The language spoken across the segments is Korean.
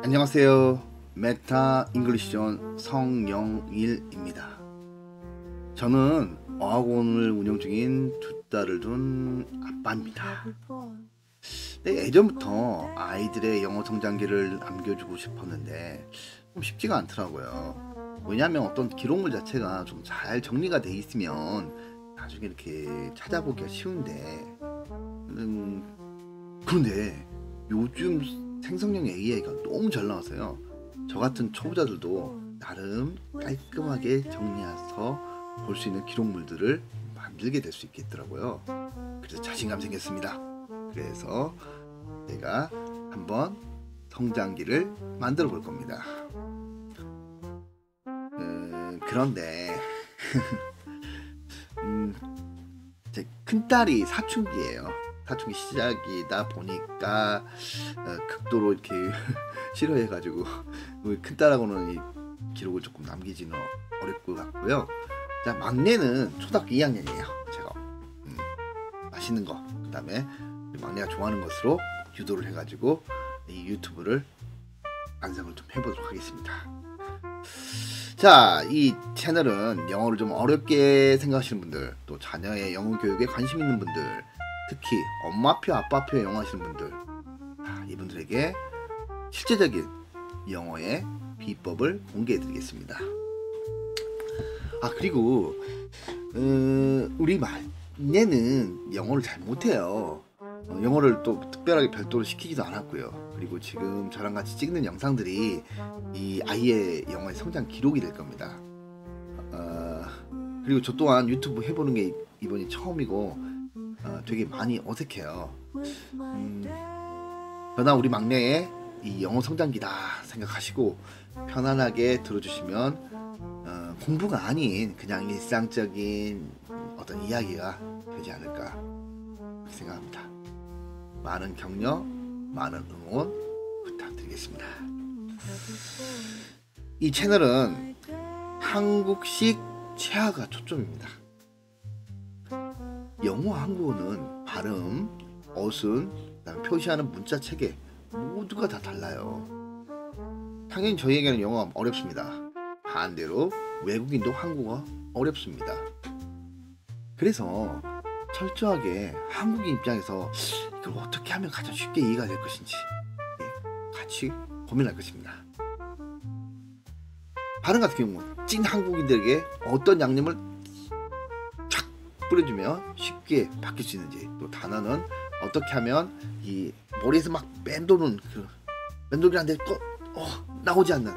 안녕하세요. 메타 잉글리시존 성영일입니다. 저는 어학원을 운영 중인 두 딸을 둔 아빠입니다. 네, 예전부터 아이들의 영어 성장기를 남겨주고 싶었는데 좀 쉽지가 않더라고요. 왜냐하면 어떤 기록물 자체가 좀 잘 정리가 돼 있으면 나중에 이렇게 찾아보기가 쉬운데 그런데 요즘 생성형 AI가 너무 잘 나와서요. 저 같은 초보자들도 나름 깔끔하게 정리해서 볼 수 있는 기록물들을 만들게 될 수 있겠더라고요. 그래서 자신감 생겼습니다. 그래서 제가 한번 성장기를 만들어 볼 겁니다. 그런데 제 큰딸이 사춘기예요. 사춘기 시작이다 보니까 극도로 이렇게 싫어해가지고 큰딸하고는 이 기록을 조금 남기지는 어려울 것 같고요. 자, 막내는 초등학교 2학년이에요. 제가 맛있는 거, 그 다음에 막내가 좋아하는 것으로 유도를 해가지고 이 유튜브를 완성을 좀 해보도록 하겠습니다. 자, 이 채널은 영어를 좀 어렵게 생각하시는 분들, 또 자녀의 영어 교육에 관심 있는 분들, 특히 엄마표 아빠표 영어 하시는 분들, 이분들에게 실제적인 영어의 비법을 공개해 드리겠습니다. 그리고 우리 막내는 영어를 잘 못해요. 영어를 또 특별하게 별도로 시키지도 않았고요. 그리고 지금 저랑 같이 찍는 영상들이 이 아이의 영어의 성장 기록이 될 겁니다. 그리고 저 또한 유튜브 해보는 게 이번이 처음이고 되게 많이 어색해요. 그러나 우리 막내의 이 영어 성장기다 생각하시고 편안하게 들어주시면 공부가 아닌 그냥 일상적인 어떤 이야기가 되지 않을까 그렇게 생각합니다. 많은 격려, 많은 응원 부탁드리겠습니다. 이 채널은 한국식 체화가 초점입니다. 영어와 한국어는 발음, 어순, 그다음에 표시하는 문자 체계 모두가 다 달라요. 당연히 저희에게는 영어가 어렵습니다. 반대로 외국인도 한국어 어렵습니다. 그래서 철저하게 한국인 입장에서 이걸 어떻게 하면 가장 쉽게 이해가 될 것인지 같이 고민할 것입니다. 발음 같은 경우 찐 한국인들에게 어떤 양념을 쫙 뿌려주면 쉽게 바뀔 수 있는지, 또 단어는 어떻게 하면 이 머리에서 막 맴도는 맴돌이라는 데 나오지 않는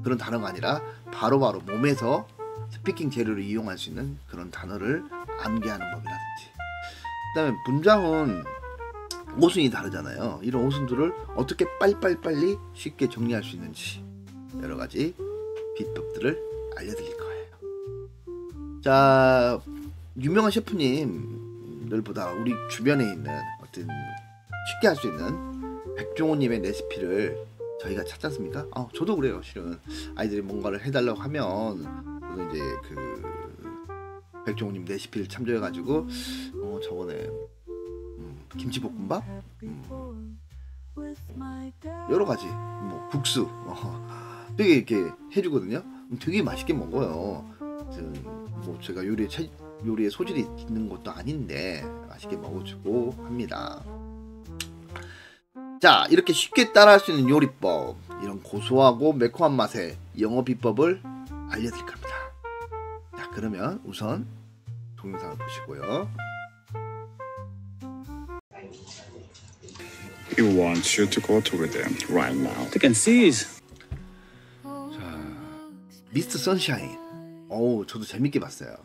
그런 단어가 아니라 바로바로 몸에서 스피킹 재료를 이용할 수 있는 그런 단어를 암기하는 법이라든지, 그 다음에 문장은 오순이 다르잖아요. 이런 오순들을 어떻게 빨리 쉽게 정리할 수 있는지 여러가지 비법들을 알려드릴 거예요. 자, 유명한 셰프님들보다 우리 주변에 있는 어떤 쉽게 할 수 있는 백종원님의 레시피를 저희가 찾지 않습니까? 저도 그래요. 실은 아이들이 뭔가를 해달라고 하면 저도 이제 백종원님 레시피를 참조해가지고 저번에 김치볶음밥, 여러 가지 국수 되게 이렇게 해주거든요. 되게 맛있게 먹어요. 제가 요리에 소질이 있는 것도 아닌데 맛있게 먹어주고 합니다. 자, 이렇게 쉽게 따라할 수 있는 요리법, 이런 고소하고 매콤한 맛의 영어 비법을 알려드릴 겁니다. 자, 그러면 우선 동영상을 보시고요. He wants you to go to them right now. They can seize. 자, 미스터 선샤인. 저도 재밌게 봤어요.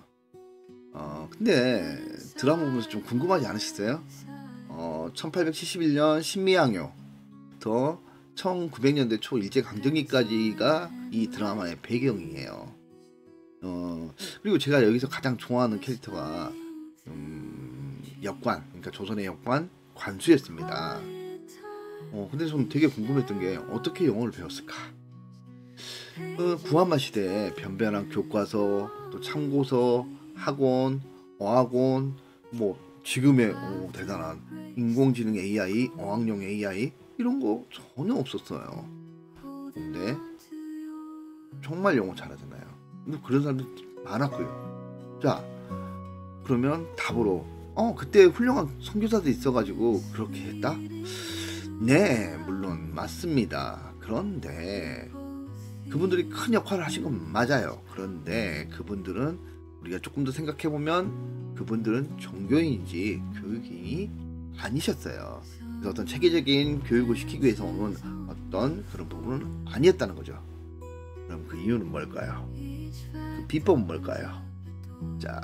근데 드라마 보면서 좀 궁금하지 않으셨어요? 1871년 신미양요부터 1900년대 초 일제강점기까지가 이 드라마의 배경이에요. 그리고 제가 여기서 가장 좋아하는 캐릭터가 역관, 그러니까 조선의 역관 관수였습니다. 근데 저는 되게 궁금했던 게 어떻게 영어를 배웠을까? 구한말 시대에 변변한 교과서, 또 참고서, 학원, 어학원, 지금의 대단한 인공지능 AI, 어학용 AI 이런 거 전혀 없었어요. 근데 정말 영어 잘하잖아요. 근데 그런 사람들 많았고요. 자, 그러면 답으로 그때 훌륭한 선교사도 있어가지고 그렇게 했다? 네, 물론 맞습니다. 그런데 그분들이 큰 역할을 하신 건 맞아요. 그런데 그분들은 우리가 조금 더 생각해보면 그분들은 종교인이지 교육인이 아니셨어요. 그래서 어떤 체계적인 교육을 시키기 위해서 오는 어떤 그런 부분은 아니었다는 거죠. 그럼 그 이유는 뭘까요? 그 비법은 뭘까요? 자,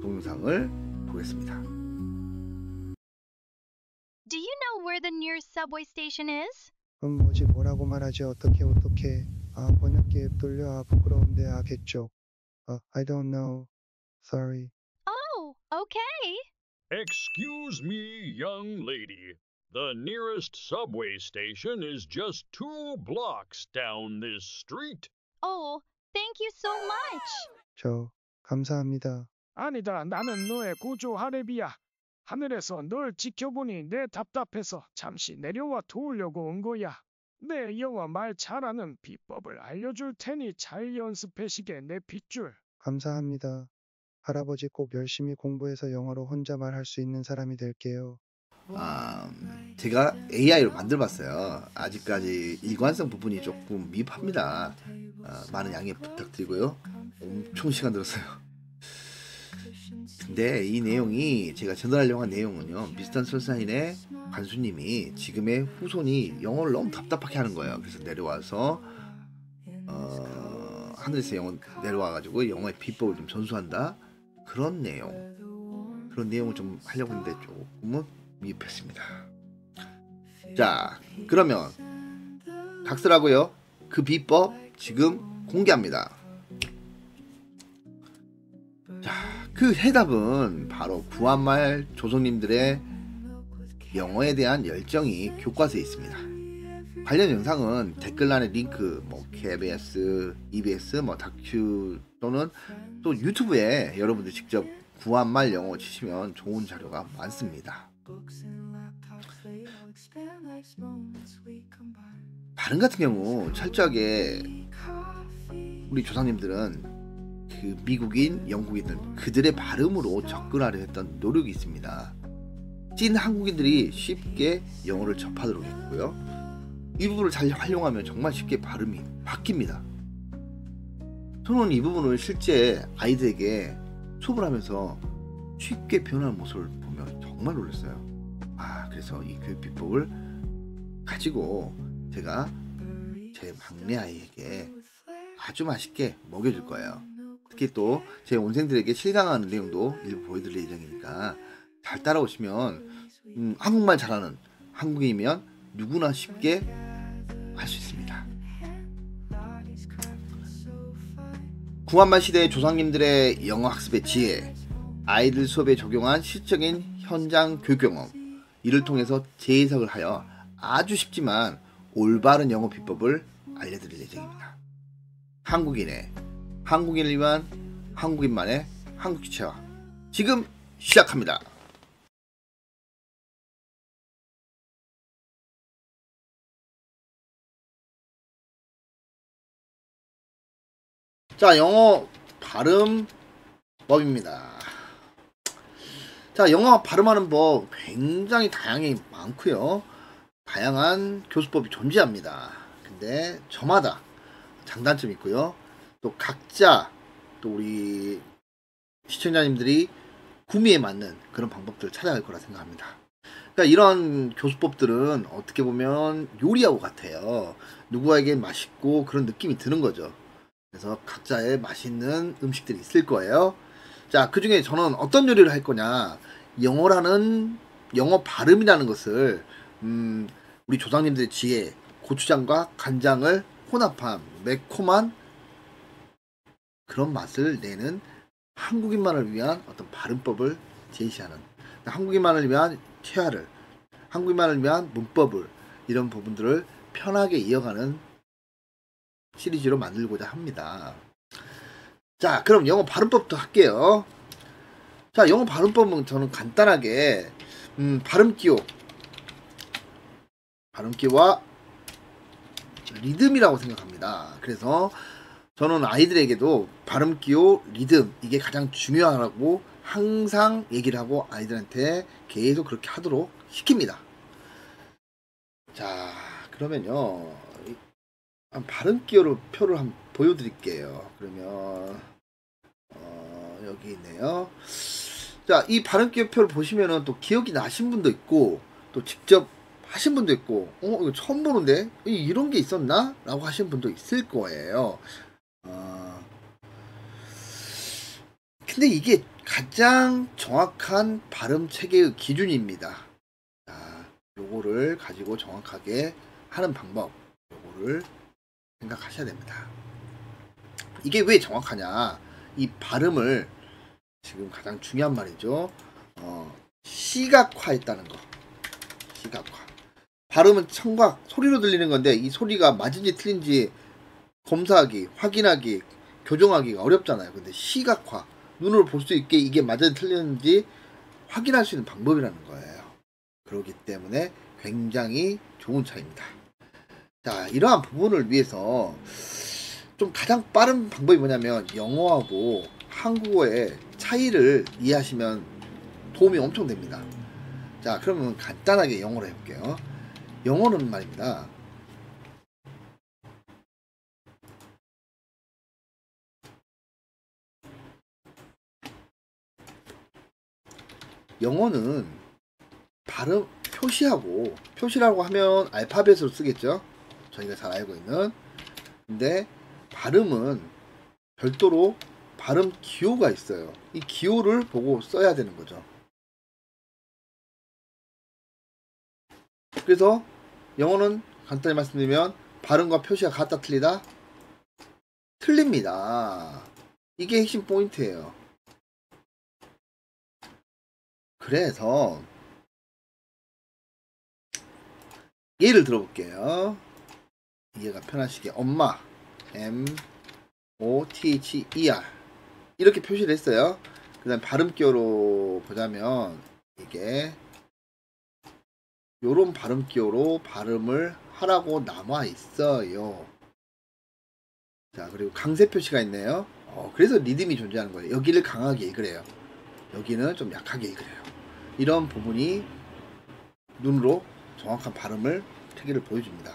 동영상을 보겠습니다. Do you know where the nearest subway station is? 뭐지 뭐라고 말하지 어떻게 번역기 앱 돌려 부끄러운데 개쪽 I don't know sorry Oh, okay. Excuse me, young lady. The nearest subway station is just 2 blocks down this street. Oh, thank you so much. 저 감사합니다. 아니다, 나는 너의 구조 하랩이야. 하늘에서 널 지켜보니 내 답답해서 잠시 내려와 도우려고 온 거야. 내 영어 말 잘하는 비법을 알려줄 테니 잘 연습해시게 내 빗줄. 감사합니다. 할아버지 꼭 열심히 공부해서 영어로 혼자 말할 수 있는 사람이 될게요. 제가 AI로 만들어봤어요. 아직까지 일관성 부분이 조금 미흡합니다. 많은 양해 부탁드리고요. 엄청 시간 들었어요. 근데 이 내용이 제가 전달하려고 한 내용은요, 미스터 선샤인의 관수님이 지금의 후손이 영어를 너무 답답하게 하는 거예요. 그래서 내려와서 하늘에서 영어 내려와가지고 영어의 비법을 좀 전수한다, 그런 내용을 좀 하려고 했는데 조금은 미흡했습니다. 자, 그러면 각설하고요, 그 비법 지금 공개합니다. 자, 그 해답은 바로 구한말 조상님들의 영어에 대한 열정이 교과서에 있습니다. 관련 영상은 댓글란에 링크, KBS, EBS, 다큐 또는 또 유튜브에 여러분들 직접 구한말 영어 치시면 좋은 자료가 많습니다. 발음 같은 경우 철저하게 우리 조상님들은 그 미국인, 영국인들 그들의 발음으로 접근하려 했던 노력이 있습니다. 찐 한국인들이 쉽게 영어를 접하도록 했고요. 이 부분을 잘 활용하면 정말 쉽게 발음이 바뀝니다. 저는 이 부분을 실제 아이들에게 수업을 하면서 쉽게 변하는 모습을 보면 정말 놀랐어요. 그래서 이 교육 비법을 가지고 제가 제 막내 아이에게 아주 맛있게 먹여줄 거예요. 특히 또 제 온생들에게 실강하는 내용도 일부 보여드릴 예정이니까 잘 따라오시면 한국말 잘하는 한국인이면 누구나 쉽게 할 수 있습니다. 구한말 시대의 조상님들의 영어 학습의 지혜, 아이들 수업에 적용한 실적인 현장 교육 경험, 이를 통해서 재해석을 하여 아주 쉽지만 올바른 영어 비법을 알려드릴 예정입니다. 한국인을 위한 한국인만의 한국 지체화, 지금 시작합니다. 자, 영어 발음법입니다. 자, 영어 발음하는 법 굉장히 다양히 많고요. 다양한 교수법이 존재합니다. 근데 저마다 장단점이 있고요. 또 각자, 또 우리 시청자님들이 구미에 맞는 그런 방법들을 찾아야 할 거라 생각합니다. 그러니까 이런 교수법들은 어떻게 보면 요리하고 같아요. 누구에게 맛있고 그런 느낌이 드는 거죠. 그래서 각자의 맛있는 음식들이 있을 거예요. 자, 그 중에 저는 어떤 요리를 할 거냐, 영어 발음이라는 것을 우리 조상님들의 지혜, 고추장과 간장을 혼합한 매콤한 그런 맛을 내는 한국인만을 위한 어떤 발음법을 제시하는, 한국인만을 위한 체화를, 한국인만을 위한 문법을, 이런 부분들을 편하게 이어가는 시리즈로 만들고자 합니다. 자, 그럼 영어 발음법도 할게요. 자, 영어 발음법은 저는 간단하게 발음기호와 리듬이라고 생각합니다. 그래서 저는 아이들에게도 발음 기호, 리듬 이게 가장 중요하다고 항상 얘기를 하고 아이들한테 계속 그렇게 하도록 시킵니다. 자, 그러면요 발음 기호로 표를 한번 보여드릴게요. 그러면 여기 있네요. 자, 이 발음 기호 표를 보시면은 또 기억이 나신 분도 있고 또 직접 하신 분도 있고 이거 처음 보는데 이런 게 있었나? 라고 하신 분도 있을 거예요. 근데 이게 가장 정확한 발음 체계의 기준입니다. 자, 요거를 가지고 정확하게 하는 방법, 요거를 생각하셔야 됩니다. 이게 왜 정확하냐? 이 발음을 지금 가장 중요한 말이죠. 시각화했다는 거. 시각화. 발음은 청각, 소리로 들리는 건데 이 소리가 맞은지 틀린지 검사하기, 확인하기, 교정하기가 어렵잖아요. 근데 시각화, 눈으로 볼 수 있게 이게 맞은지 틀리는지 확인할 수 있는 방법이라는 거예요. 그렇기 때문에 굉장히 좋은 차이입니다. 자, 이러한 부분을 위해서 좀 가장 빠른 방법이 뭐냐면 영어하고 한국어의 차이를 이해하시면 도움이 엄청 됩니다. 자, 그러면 간단하게 영어로 해볼게요. 영어는 말입니다. 영어는 발음 표시하고, 표시라고 하면 알파벳으로 쓰겠죠. 저희가 잘 알고 있는. 근데 발음은 별도로 발음 기호가 있어요. 이 기호를 보고 써야 되는 거죠. 그래서 영어는 간단히 말씀드리면 발음과 표시가 같다 틀리다? 틀립니다. 이게 핵심 포인트예요. 그래서 예를 들어볼게요. 이해가 편하시게 엄마 M-O-T-H-E-R 이렇게 표시를 했어요. 그 다음 발음기호로 보자면 이게 요런 발음기호로 발음을 하라고 남아 있어요. 자, 그리고 강세 표시가 있네요. 그래서 리듬이 존재하는 거예요. 여기를 강하게 읽으래요. 여기는 좀 약하게 읽으래요. 이런 부분이 눈으로 정확한 발음을 체계를 보여줍니다.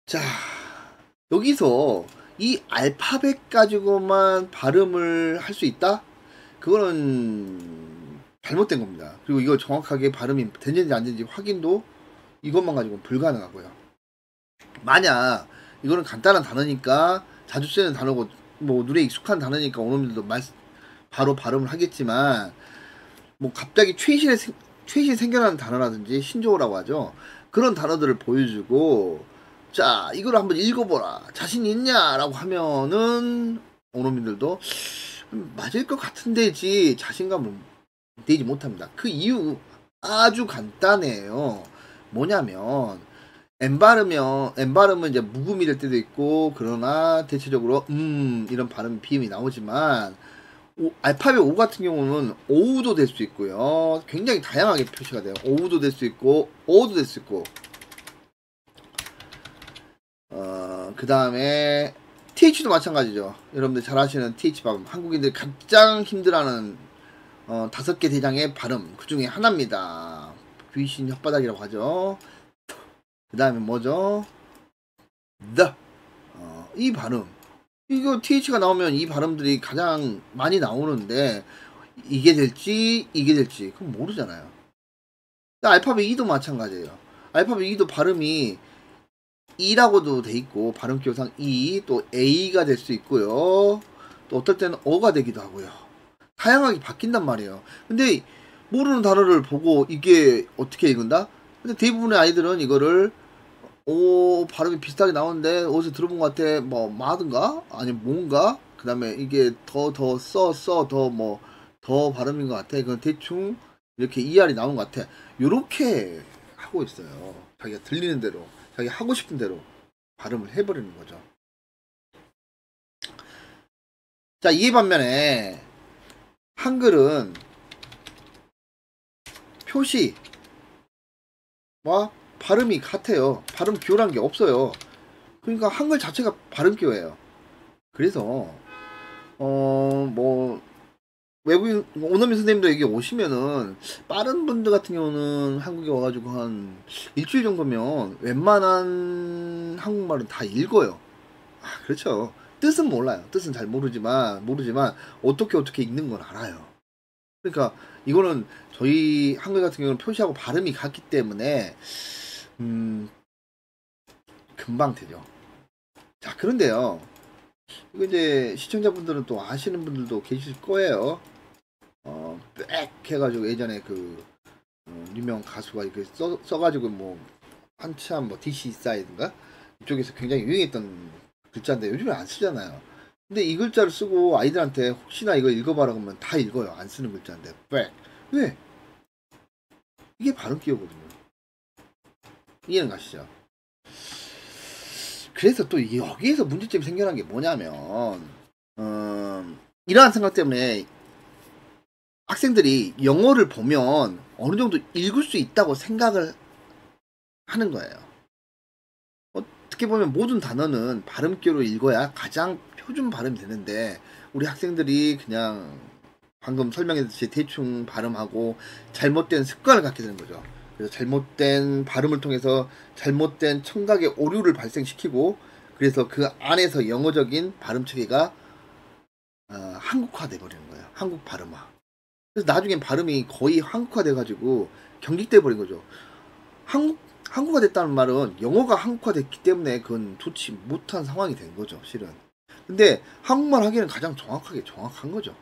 자, 여기서 이 알파벳 가지고만 발음을 할 수 있다? 그거는 잘못된 겁니다. 그리고 이거 정확하게 발음이 되는지 안 되는지 확인도 이것만 가지고는 불가능하고요. 만약 이거는 간단한 단어니까 자주 쓰는 단어고 뭐 눈에 익숙한 단어니까 오늘들도 바로 발음을 하겠지만 뭐 갑자기 최신 생겨나는 단어라든지 신조어라고 하죠. 그런 단어들을 보여주고 자, 이걸 한번 읽어보라. 자신 있냐? 라고 하면은 오놈들도 맞을 것 같은데지 자신감을 내지 못합니다. 그 이유 아주 간단해요. 뭐냐면 N 발음은 이제 묵음이 될 때도 있고 그러나 대체적으로 이런 발음 비음이 나오지만 알파벳 O 같은 경우는 오우도 될 수 있고요. 굉장히 다양하게 표시가 돼요. 오우도 될 수 있고 오우도 될 수 있고 그 다음에 TH도 마찬가지죠. 여러분들 잘 아시는 TH 발음. 한국인들 가장 힘들어하는 5개 대장의 발음 그 중에 하나입니다. 귀신 혓바닥이라고 하죠. 그 다음에 뭐죠? the 이 발음 이거 TH가 나오면 이 발음들이 가장 많이 나오는데 이게 될지 그건 모르잖아요. 알파벳 E도 마찬가지예요. 알파벳 E도 발음이 E라고도 돼 있고 발음 기호상 E 또 A가 될 수 있고요. 또 어떨 때는 O가 되기도 하고요. 다양하게 바뀐단 말이에요. 근데 모르는 단어를 보고 이게 어떻게 읽은다? 근데 대부분의 아이들은 이거를 발음이 비슷하게 나오는데 어디서 들어본 것 같아. 뭐 마든가 아니면 뭔가 그 다음에 이게 더 발음인 것 같아. 그건 대충 이렇게 ER이 나오는 것 같아. 요렇게 하고 있어요. 자기가 들리는 대로 자기 하고 싶은 대로 발음을 해버리는 거죠. 자, 이에 반면에 한글은 표시와 발음이 같아요. 발음 기호란 게 없어요. 그러니까 한글 자체가 발음 기호예요. 그래서 뭐 외국인 오너미 선생님도 여기 오시면은 빠른 분들 같은 경우는 한국에 와가지고 한 일주일 정도면 웬만한 한국말은 다 읽어요. 아, 그렇죠. 뜻은 몰라요. 뜻은 잘 모르지만 어떻게 읽는 건 알아요. 그러니까 이거는 저희 한글 같은 경우는 표시하고 발음이 같기 때문에 금방 되죠. 자, 그런데요. 이거 이제 시청자분들은 또 아시는 분들도 계실 거예요. 빽 해가지고 예전에 그 유명 가수가 이렇게 써가지고 뭐 한참 뭐 DC 사이드인가 이쪽에서 굉장히 유행했던 글자인데 요즘에 안 쓰잖아요. 근데 이 글자를 쓰고 아이들한테 혹시나 이거 읽어봐라 그러면 다 읽어요. 안 쓰는 글자인데 빽. 왜? 이게 발음 기호거든요. 이해는 가시죠? 그래서 또 여기에서 문제점이 생겨난 게 뭐냐면 이러한 생각 때문에 학생들이 영어를 보면 어느 정도 읽을 수 있다고 생각을 하는 거예요. 어떻게 보면 모든 단어는 발음기호로 읽어야 가장 표준 발음이 되는데 우리 학생들이 그냥 방금 설명했듯이 대충 발음하고 잘못된 습관을 갖게 되는 거죠. 그래서 잘못된 발음을 통해서 잘못된 청각의 오류를 발생시키고 그래서 그 안에서 영어적인 발음 체계가 한국화돼 버리는 거예요. 한국 발음화. 그래서 나중엔 발음이 거의 한국화돼 가지고 경직돼 버린 거죠. 한국화 됐다는 말은 영어가 한국화됐기 때문에 그건 좋지 못한 상황이 된 거죠, 실은. 근데 한국말 하기에는 가장 정확한 거죠.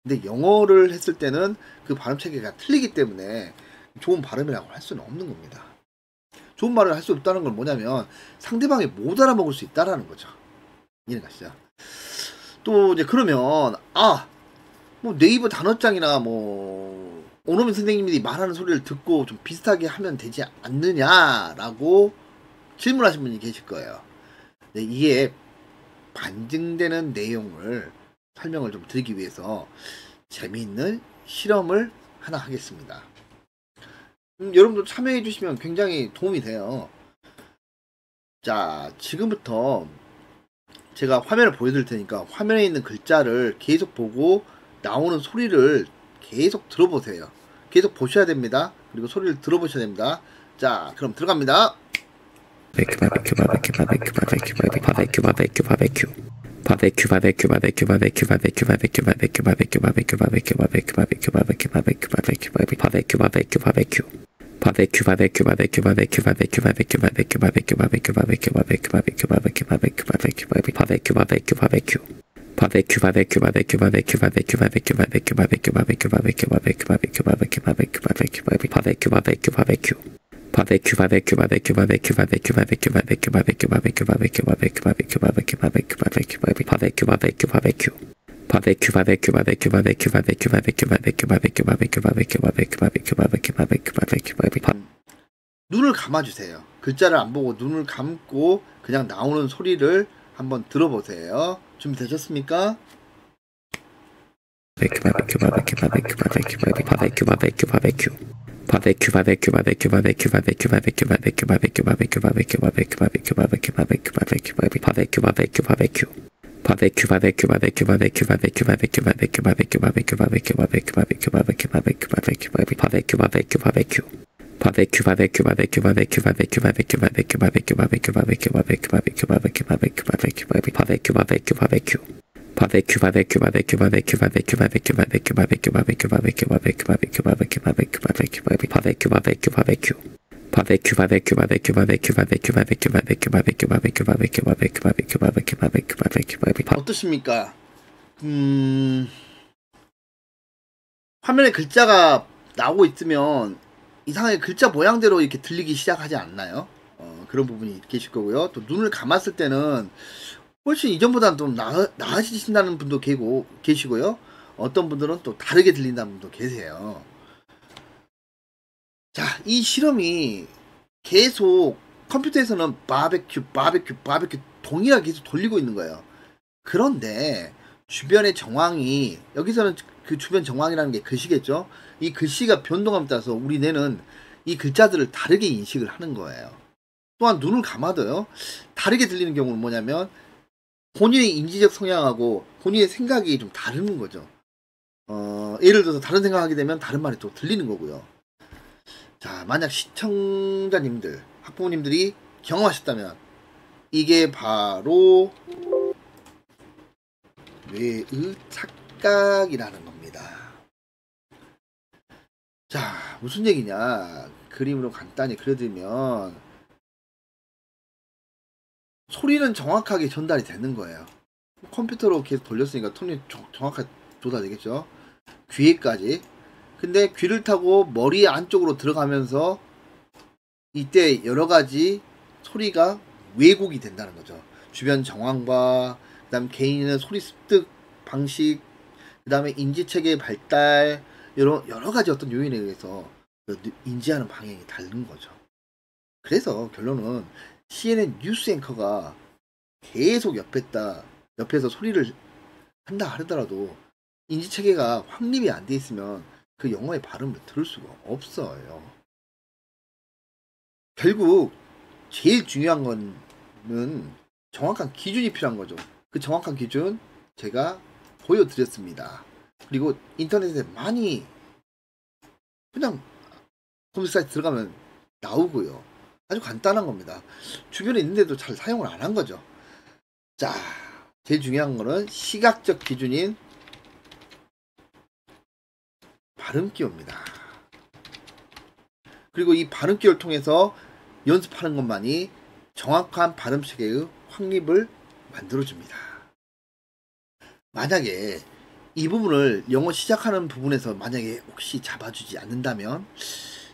근데 영어를 했을 때는 그 발음 체계가 틀리기 때문에 좋은 발음이라고 할 수는 없는 겁니다. 좋은 말을 할 수 없다는 건 뭐냐면 상대방이 못 알아먹을 수 있다라는 거죠. 이해가시죠? 또 이제 그러면 뭐 네이버 단어장이나 뭐 오노미 선생님들이 말하는 소리를 듣고 좀 비슷하게 하면 되지 않느냐라고 질문하신 분이 계실 거예요. 네, 이게 반증되는 내용을 설명을 좀 드리기 위해서 재미있는 실험을 하나 하겠습니다. 여러분도 참여해 주시면 굉장히 도움이 돼요. 자, 지금부터 제가 화면을 보여드릴 테니까 화면에 있는 글자를 계속 보고 나오는 소리를 계속 들어보세요. 계속 보셔야 됩니다. 그리고 소리를 들어보셔야 됩니다. 자, 그럼 들어갑니다. 눈을 감아주세요. 글자를 안 보고 눈을 감고 그냥 나오는 소리를 한번 들어보세요. 준비되셨습니까? 어떠십니까? 화면에 글자가 나오고 있으면 이상하게 글자 모양대로 이렇게 들리기 시작하지 않나요? 그런 부분이 계실 거고요. 또 눈을 감았을 때는 훨씬 이전보다는 좀 나아지신다는 분도 계시고요. 어떤 분들은 또 다르게 들린다는 분도 계세요. 자, 이 실험이 계속 컴퓨터에서는 바베큐 동일하게 계속 돌리고 있는 거예요. 그런데 주변의 정황이 여기서는 그 주변 정황이라는 게 글씨겠죠. 이 글씨가 변동함에 따라서 우리 뇌는 이 글자들을 다르게 인식을 하는 거예요. 또한 눈을 감아도요, 다르게 들리는 경우는 뭐냐면 본인의 인지적 성향하고 본인의 생각이 좀 다른 거죠. 예를 들어서 다른 생각하게 되면 다른 말이 또 들리는 거고요. 자, 만약 시청자님들, 학부모님들이 경험하셨다면 이게 바로 뇌의 착각이라는 겁니다. 자, 무슨 얘기냐, 그림으로 간단히 그려드리면 소리는 정확하게 전달이 되는 거예요. 컴퓨터로 계속 돌렸으니까 톤이 정확하게 조달되겠죠. 귀에까지. 근데 귀를 타고 머리 안쪽으로 들어가면서 이때 여러가지 소리가 왜곡이 된다는 거죠. 주변 정황과 그 다음 개인의 소리 습득 방식, 그 다음에 인지체계의 발달, 여러가지 어떤 요인에 의해서 인지하는 방향이 다른 거죠. 그래서 결론은 CNN 뉴스 앵커가 계속 옆에서 소리를 한다 하더라도 인지체계가 확립이 안 돼 있으면 그 영어의 발음을 들을 수가 없어요. 결국 제일 중요한 거는 정확한 기준이 필요한 거죠. 그 정확한 기준 제가 보여드렸습니다. 그리고 인터넷에 많이 그냥 컴퓨터 사이트 들어가면 나오고요. 아주 간단한 겁니다. 주변에 있는데도 잘 사용을 안 한 거죠. 자, 제일 중요한 거는 시각적 기준인 발음기호입니다. 그리고 이 발음기호를 통해서 연습하는 것만이 정확한 발음체계의 확립을 만들어줍니다. 만약에 이 부분을 영어 시작하는 부분에서 만약에 혹시 잡아주지 않는다면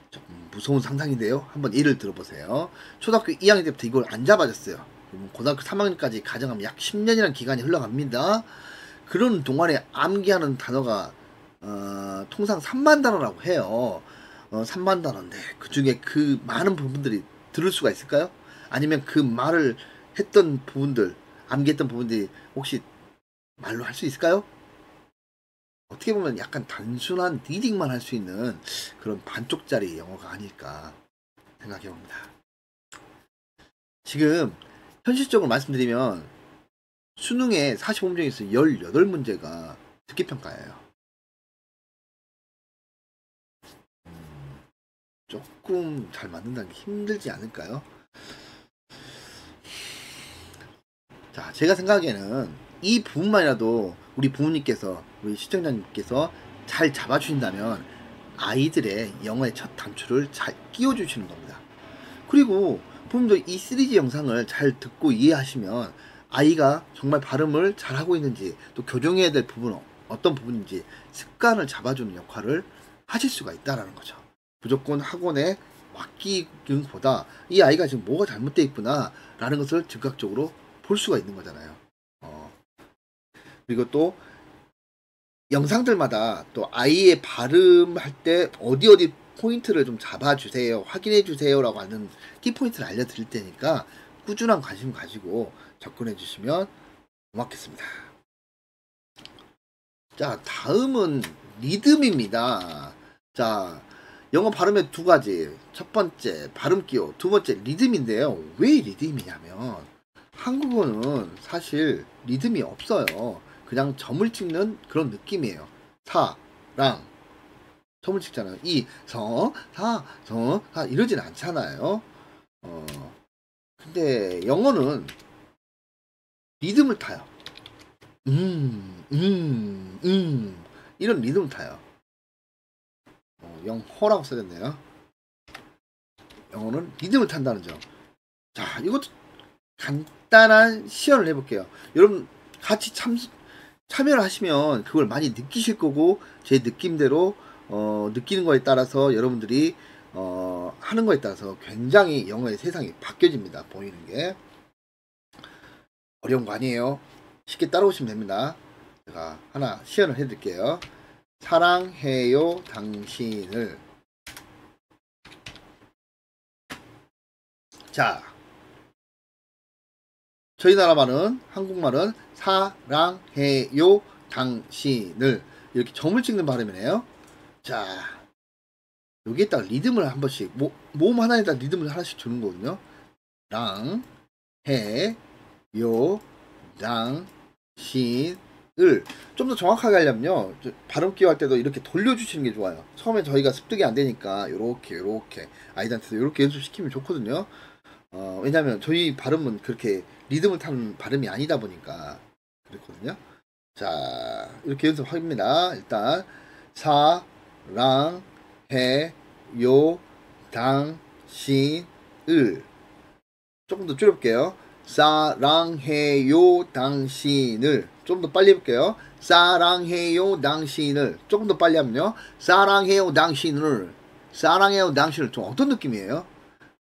조금 무서운 상상인데요. 한번 예를 들어보세요. 초등학교 2학년 때부터 이걸 안 잡아줬어요. 고등학교 3학년까지 가정하면 약 10년이라는 기간이 흘러갑니다. 그런 동안에 암기하는 단어가 통상 3만 단어라고 해요. 3만 단어인데 그 중에 그 많은 부분들이 들을 수가 있을까요? 아니면 그 말을 했던 부분들, 암기했던 부분들이 혹시 말로 할 수 있을까요? 어떻게 보면 약간 단순한 리딩만 할 수 있는 그런 반쪽짜리 영어가 아닐까 생각해 봅니다. 지금 현실적으로 말씀드리면 수능에 45문제에서 18문제가 듣기평가예요. 조금 잘 만든다는 게 힘들지 않을까요? 자, 제가 생각하기에는 이 부분만이라도 우리 부모님께서, 우리 시청자님께서 잘 잡아주신다면 아이들의 영어의 첫 단추를 잘 끼워주시는 겁니다. 그리고 부모님도 이 시리즈 영상을 잘 듣고 이해하시면 아이가 정말 발음을 잘하고 있는지, 또 교정해야 될 부분은 어떤 부분인지 습관을 잡아주는 역할을 하실 수가 있다는 거죠. 무조건 학원에 맡기는 것보다 이 아이가 지금 뭐가 잘못되어 있구나 라는 것을 즉각적으로 볼 수가 있는 거잖아요. 그리고 또 영상들마다 또 아이의 발음할 때 어디 포인트를 좀 잡아주세요, 확인해주세요 라고 하는 키포인트를 알려드릴 테니까 꾸준한 관심 가지고 접근해 주시면 고맙겠습니다. 자, 다음은 리듬입니다. 자, 영어 발음의 두 가지. 첫 번째 발음기호, 두 번째 리듬인데요. 왜 리듬이냐면 한국어는 사실 리듬이 없어요. 그냥 점을 찍는 그런 느낌이에요. 사, 랑 점을 찍잖아요. 이, 서, 사 이러진 않잖아요. 근데 영어는 리듬을 타요. 이런 리듬을 타요. 영어라고 써졌네요. 영어는 리듬을 탄다는 점. 자, 이것도 간단한 시연을 해볼게요. 여러분 같이 참여를 하시면 그걸 많이 느끼실 거고, 제 느낌대로 느끼는 거에 따라서 여러분들이 하는 거에 따라서 굉장히 영어의 세상이 바뀌어집니다. 보이는 게 어려운 거 아니에요. 쉽게 따라오시면 됩니다. 제가 하나 시연을 해드릴게요. 사랑해요 당신을. 자, 저희 나라 말은, 한국말은 사랑해요 당신을 이렇게 점을 찍는 발음이네요. 자, 여기에다가 리듬을 한 번씩 모음 하나에다 리듬을 하나씩 주는 거거든요. 랑, 해, 요, 당, 신, 을. 좀 더 정확하게 하려면요, 발음 기호할 때도 이렇게 돌려주시는 게 좋아요. 처음에 저희가 습득이 안 되니까 요렇게 아이들한테도 요렇게 연습시키면 좋거든요. 왜냐면 저희 발음은 그렇게 리듬을 타는 발음이 아니다 보니까 그렇거든요. 자, 이렇게 연습합니다. 일단 사, 랑, 해, 요, 당, 신, 을. 조금 더 줄여볼게요. 사랑해요 당신을. 좀 더 빨리 해볼게요. 사랑해요 당신을. 조금 더 빨리 하면요. 사랑해요 당신을. 사랑해요 당신을. 좀 어떤 느낌이에요?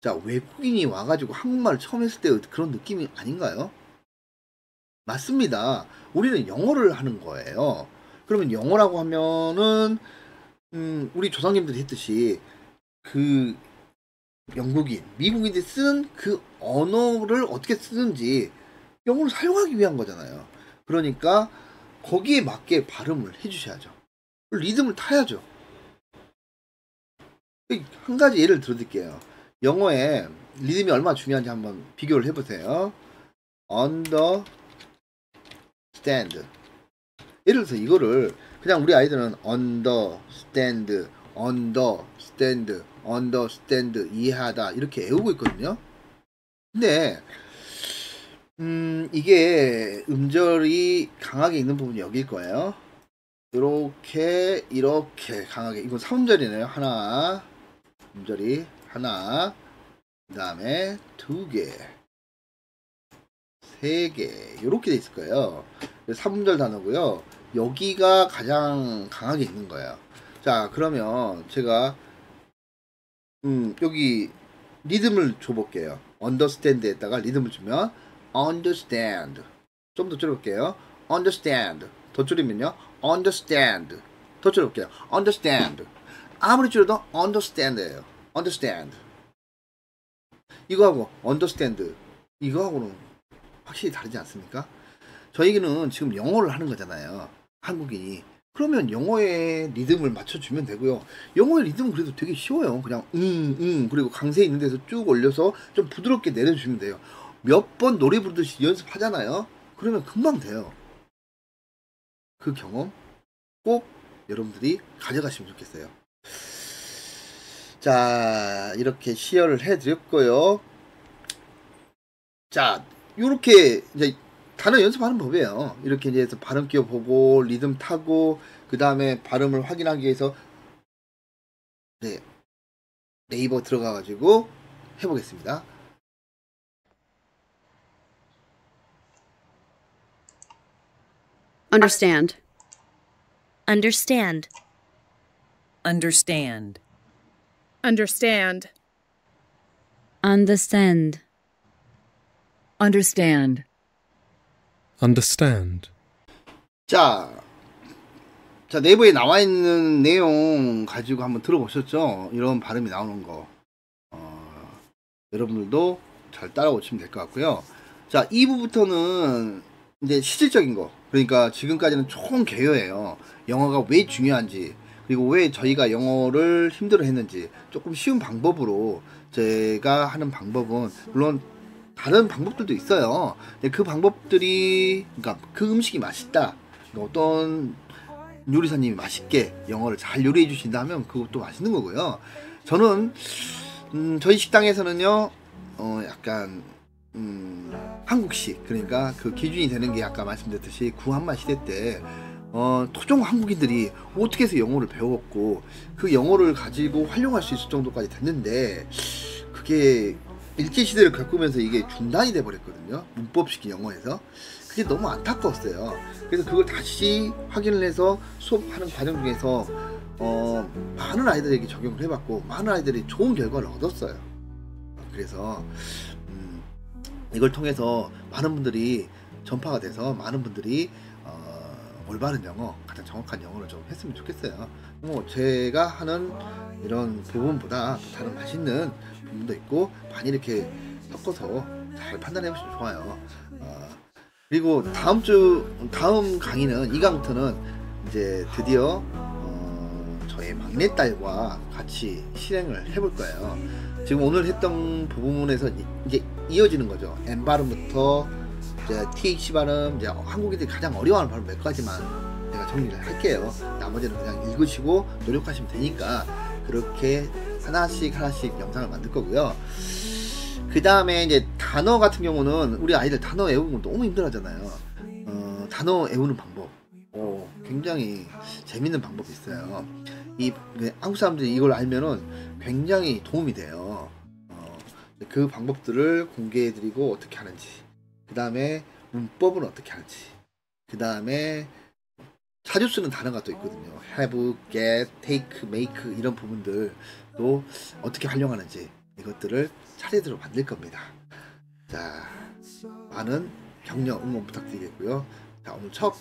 자, 외국인이 와가지고 한국말을 처음 했을 때 그런 느낌이 아닌가요? 맞습니다. 우리는 영어를 하는 거예요. 그러면 영어라고 하면은 우리 조상님들이 했듯이 그 영국인, 미국인들이 쓰는 그 언어를 어떻게 쓰는지 영어를 사용하기 위한 거잖아요. 그러니까 거기에 맞게 발음을 해주셔야죠. 리듬을 타야죠. 한 가지 예를 들어드릴게요. 영어에 리듬이 얼마나 중요한지 한번 비교를 해보세요. understand. 예를 들어서 이거를 그냥 우리 아이들은 understand 이해하다 이렇게 외우고 있거든요. 근데 이게 음절이 강하게 있는 부분이 여기일 거예요. 이렇게 강하게. 이건 3음절이네요. 하나, 음절이 하나, 그 다음에 2개, 3개 이렇게 돼 있을 거예요. 3음절 단어고요. 여기가 가장 강하게 있는 거예요. 자, 그러면 제가 여기 리듬을 줘볼게요. understand에다가 리듬을 주면 understand. 좀 더 줄여볼게요. understand. 더 줄이면요. understand. 더 줄여볼게요. understand. 아무리 줄여도 understand예요. understand. 이거하고 understand. 이거하고는 확실히 다르지 않습니까? 저희는 지금 영어를 하는 거잖아요. 한국인이. 그러면 영어의 리듬을 맞춰주면 되고요. 영어의 리듬은 그래도 되게 쉬워요. 그냥 그리고 강세 있는 데서 쭉 올려서 좀 부드럽게 내려주시면 돼요. 몇 번 노래 부르듯이 연습하잖아요. 그러면 금방 돼요. 그 경험 꼭 여러분들이 가져가시면 좋겠어요. 자, 이렇게 시연을 해드렸고요. 자, 요렇게 이제 단어 연습하는 법이에요. 이렇게 이제 해서 발음 끼워 보고 리듬 타고 그 다음에 발음을 확인하기 위해서 네이버 들어가 가지고 해보겠습니다. Understand. Understand. Understand. Understand. Understand. Understand. Understand. 자, 네이버에 나와 있는 내용 가지고 한번 들어보셨죠? 이런 발음이 나오는 거. 여러분들도 잘 따라오시면 될 것 같고요. 자, 2부부터는 이제 실질적인 거. 그러니까 지금까지는 총 개요예요. 영어가 왜 중요한지, 그리고 왜 저희가 영어를 힘들어 했는지 조금 쉬운 방법으로 제가 하는 방법은 물론 다른 방법들도 있어요. 근데 그 방법들이, 그러니까 그 음식이 맛있다, 어떤 요리사님이 맛있게 영어를 잘 요리해 주신다면 그것도 맛있는 거고요. 저는 저희 식당에서는요 약간 한국식, 그러니까 그 기준이 되는 게 아까 말씀드렸듯이 구한말 시대 때 토종 한국인들이 어떻게 해서 영어를 배웠고 그 영어를 가지고 활용할 수 있을 정도까지 됐는데 그게 일제시대를 겪으면서 이게 중단이 돼 버렸거든요. 문법식 영어에서. 그게 너무 안타까웠어요. 그래서 그걸 다시 확인을 해서 수업하는 과정 중에서 많은 아이들에게 적용을 해봤고 많은 아이들이 좋은 결과를 얻었어요. 그래서 이걸 통해서 많은 분들이 전파가 돼서 많은 분들이 올바른 영어, 가장 정확한 영어를 좀 했으면 좋겠어요. 뭐 제가 하는 이런 부분보다 다른 맛있는 부분도 있고 많이 이렇게 섞어서 잘 판단해 보시면 좋아요. 그리고 다음 강의는 이 강부터는 이제 드디어 저의 막내딸과 같이 실행을 해볼 거예요. 지금 오늘 했던 부분에서 이제 이어지는 거죠. M 발음부터 이제 TH 발음, 이제 한국인들이 가장 어려워하는 발음 몇 가지만 제가 정리를 할게요. 나머지는 그냥 읽으시고 노력하시면 되니까 그렇게 하나씩 영상을 만들 거고요. 그 다음에 이제 단어 같은 경우는 우리 아이들 단어 외우는 거 너무 힘들어하잖아요. 단어 외우는 방법 굉장히 재밌는 방법이 있어요. 한국 사람들이 이걸 알면은 굉장히 도움이 돼요. 그 방법들을 공개해 드리고 어떻게 하는지, 그 다음에 문법은 어떻게 하는지, 그 다음에 자주 쓰는 단어가 또 있거든요. have, get, take, make 이런 부분들도 어떻게 활용하는지 이것들을 차례대로 만들 겁니다. 자, 많은 격려 응원 부탁드리겠고요. 자, 오늘 첫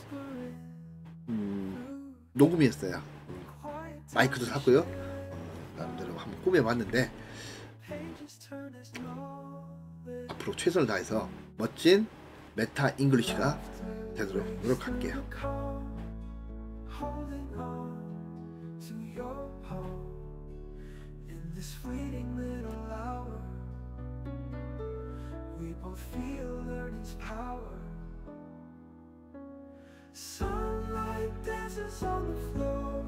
녹음이었어요. 마이크도 샀고요. 나름대로 한번 꾸며봤는데 앞으로 최선을 다해서 멋진 메타 잉글리시가 되도록 노력할게요. Sunlight dances on the floor.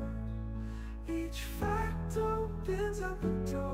Each fact opens up a door.